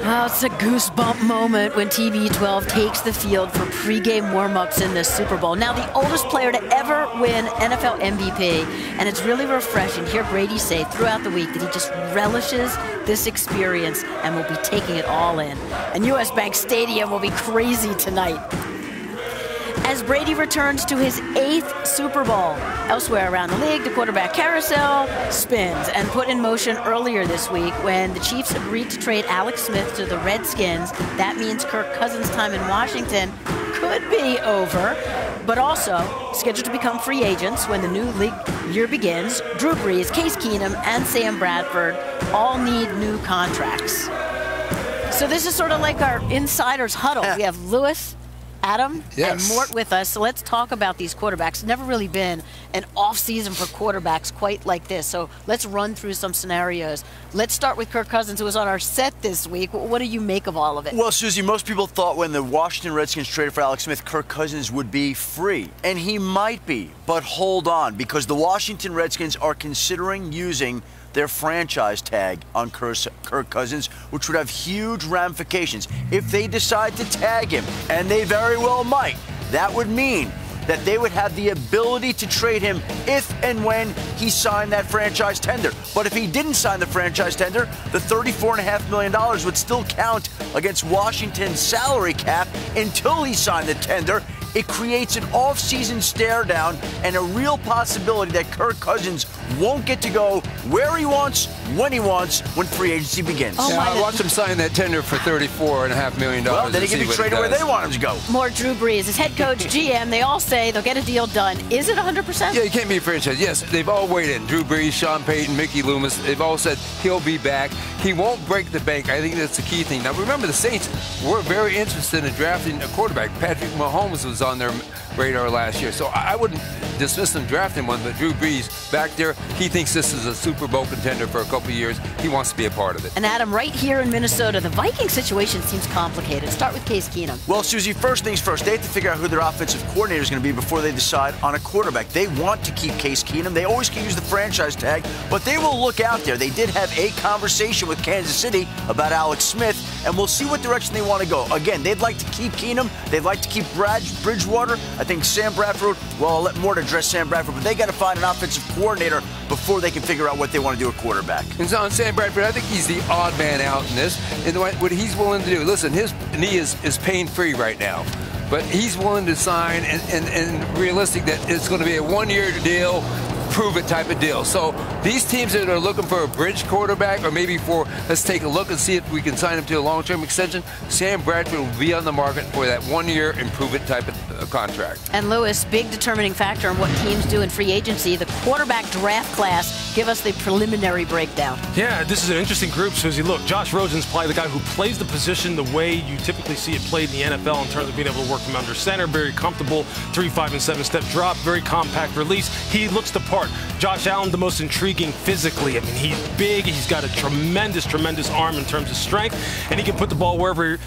Oh, it's a goosebump moment when TB12 takes the field for pregame warm-ups in the Super Bowl. Now, the oldest player to ever win NFL MVP, and it's really refreshing to hear Brady say throughout the week that he just relishes this experience and will be taking it all in. And US Bank Stadium will be crazy tonight as Brady returns to his 8th Super Bowl. Elsewhere around the league, the quarterback carousel spins and put in motion earlier this week when the Chiefs agreed to trade Alex Smith to the Redskins. That means Kirk Cousins' time in Washington could be over, but also scheduled to become free agents when the new league year begins. Drew Brees, Case Keenum, and Sam Bradford all need new contracts. So this is sort of like our insiders huddle. We have Lewis, Adam, and Mort with us. So let's talk about these quarterbacks. Never really been an off-season for quarterbacks quite like this. So let's run through some scenarios. Let's start with Kirk Cousins, who was on our set this week. What do you make of all of it? Well, Susie, most people thought when the Washington Redskins traded for Alex Smith, Kirk Cousins would be free. And he might be. But hold on, because the Washington Redskins are considering using their franchise tag on Kirk Cousins, which would have huge ramifications. If they decide to tag him, and they very well might, that would mean that they would have the ability to trade him if and when he signed that franchise tender. But if he didn't sign the franchise tender, the $34.5 million would still count against Washington's salary cap until he signed the tender. It creates an off-season stare down and a real possibility that Kirk Cousins won't get to go where he wants, when free agency begins. Oh, I watched him sign that tender for $34.5 million. Well, then he can be traded where they want him to go. More Drew Brees, his head coach, GM, they all say they'll get a deal done. Is it 100%? Yeah, you can't be a franchise. Yes, they've all weighed in. Drew Brees, Sean Payton, Mickey Loomis, they've all said he'll be back. He won't break the bank. I think that's the key thing. Now, remember, the Saints were very interested in drafting a quarterback. Patrick Mahomes was on their radar last year, so I wouldn't dismiss them drafting one, but Drew Brees back there, he thinks this is a Super Bowl contender for a couple of years. He wants to be a part of it. And Adam, right here in Minnesota, the Viking situation seems complicated. Start with Case Keenum. Well, Susie, first things first, they have to figure out who their offensive coordinator is going to be before they decide on a quarterback. They want to keep Case Keenum. They always can use the franchise tag, but they will look out there. They did have a conversation with Kansas City about Alex Smith, and we'll see what direction they want to go. Again, they'd like to keep Keenum. They'd like to keep Bridgewater. I think Sam Bradford, well, I'll let Mort address Sam Bradford, but they got to find an offensive coordinator before they can figure out what they want to do at quarterback. And so on Sam Bradford, I think he's the odd man out in this, and what he's willing to do. Listen, his knee is pain-free right now, but he's willing to sign and realistic that it's going to be a one-year deal, prove-it type of deal. So these teams that are looking for a bridge quarterback, or maybe for, let's take a look and see if we can sign him to a long-term extension, Sam Bradford will be on the market for that one-year improve-it type of contract. And Lewis, big determining factor in what teams do in free agency, the quarterback draft class. Give us the preliminary breakdown. Yeah, this is an interesting group, Susie. Look, Josh Rosen's probably the guy who plays the position the way you typically see it played in the NFL in terms of being able to work from under center, very comfortable, 3, 5, and 7-step drop, very compact release. He looks the part. Josh Allen, the most intriguing physically. I mean, he's big. He's got a tremendous arm in terms of strength, and he can put the ball wherever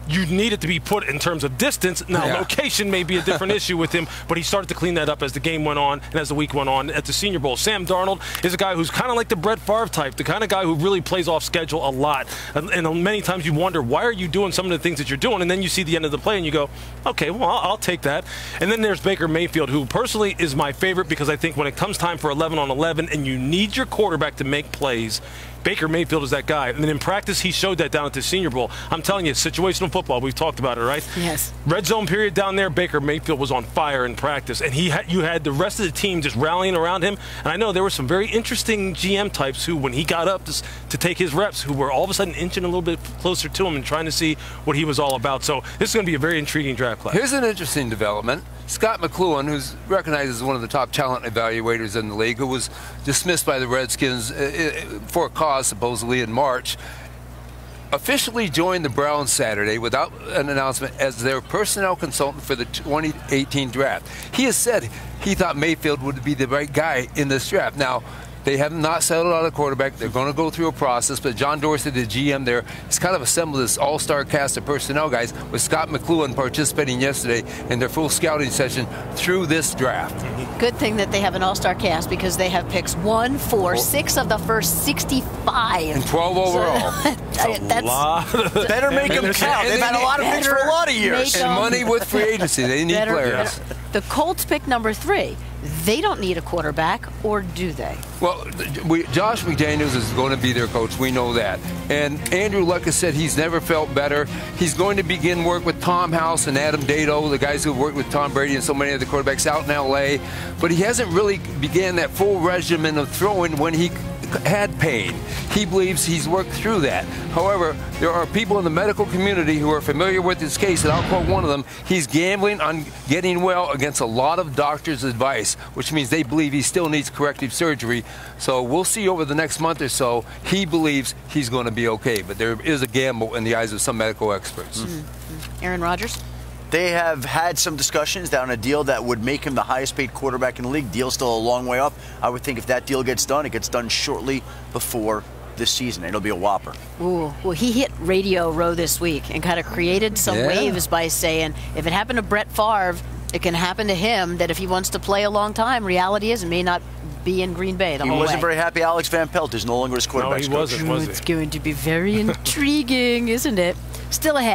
you need it to be put in terms of distance. Now, location may be a different issue with him, but he started to clean that up as the game went on and as the week went on at the Senior Bowl. Sam Darnold is a guy who's kind of like the Brett Favre type, the kind of guy who really plays off schedule a lot. And many times you wonder, why are you doing some of the things that you're doing? And then you see the end of the play and you go, okay, well, I'll take that. And then there's Baker Mayfield, who personally is my favorite because I think when it comes time for 11 on 11 and you need your quarterback to make plays, Baker Mayfield is that guy. And then in practice, he showed that down at the Senior Bowl. I'm telling you, situational football, we've talked about it, right? Yes. Red zone period down there, Baker Mayfield was on fire in practice. And you had the rest of the team just rallying around him. And I know there were some very interesting GM types who, when he got up to take his reps, who were all of a sudden inching a little bit closer to him and trying to see what he was all about. So this is going to be a very intriguing draft class. Here's an interesting development. Scott McCloughan, who's recognized as one of the top talent evaluators in the league, who was dismissed by the Redskins for a cause, supposedly, in March, officially joined the Browns Saturday without an announcement as their personnel consultant for the 2018 draft. He has said he thought Mayfield would be the right guy in this draft. Now, They have not settled on a quarterback. They're going to go through a process, but John Dorsey, the GM there, has kind of assembled this all-star cast of personnel guys, with Scott McCloughan participating yesterday in their full scouting session through this draft. Good thing that they have an all-star cast, because they have picks 1, 4, 6 of the first 65. And 12 overall. That's better make them count. They've had a lot of picks for a lot of years. And money with free agency. They need players. The Colts pick number 3. They don't need a quarterback, or do they? Well, Josh McDaniels is going to be their coach. We know that. And Andrew Luck has said he's never felt better. He's going to begin work with Tom House and Adam Dado, the guys who have worked with Tom Brady and so many other quarterbacks out in L.A. But he hasn't really began that full regimen of throwing when he had pain. He believes he's worked through that. However, there are people in the medical community who are familiar with his case, and I'll quote one of them. He's gambling on getting well against a lot of doctors' advice, which means they believe he still needs corrective surgery. So we'll see over the next month or so. He believes he's going to be okay, but there is a gamble in the eyes of some medical experts. Aaron Rodgers? They have had some discussions down a deal that would make him the highest paid quarterback in the league. Deal's still a long way up. I would think if that deal gets done, it gets done shortly before this season. It'll be a whopper. Ooh, well, he hit Radio Row this week and kind of created some waves by saying, if it happened to Brett Favre, it can happen to him, that if he wants to play a long time, reality is it may not be in Green Bay the whole way. He wasn't very happy Alex Van Pelt is no longer his quarterback coach. No, he wasn't, was he? It's going to be very intriguing, isn't it? Still ahead.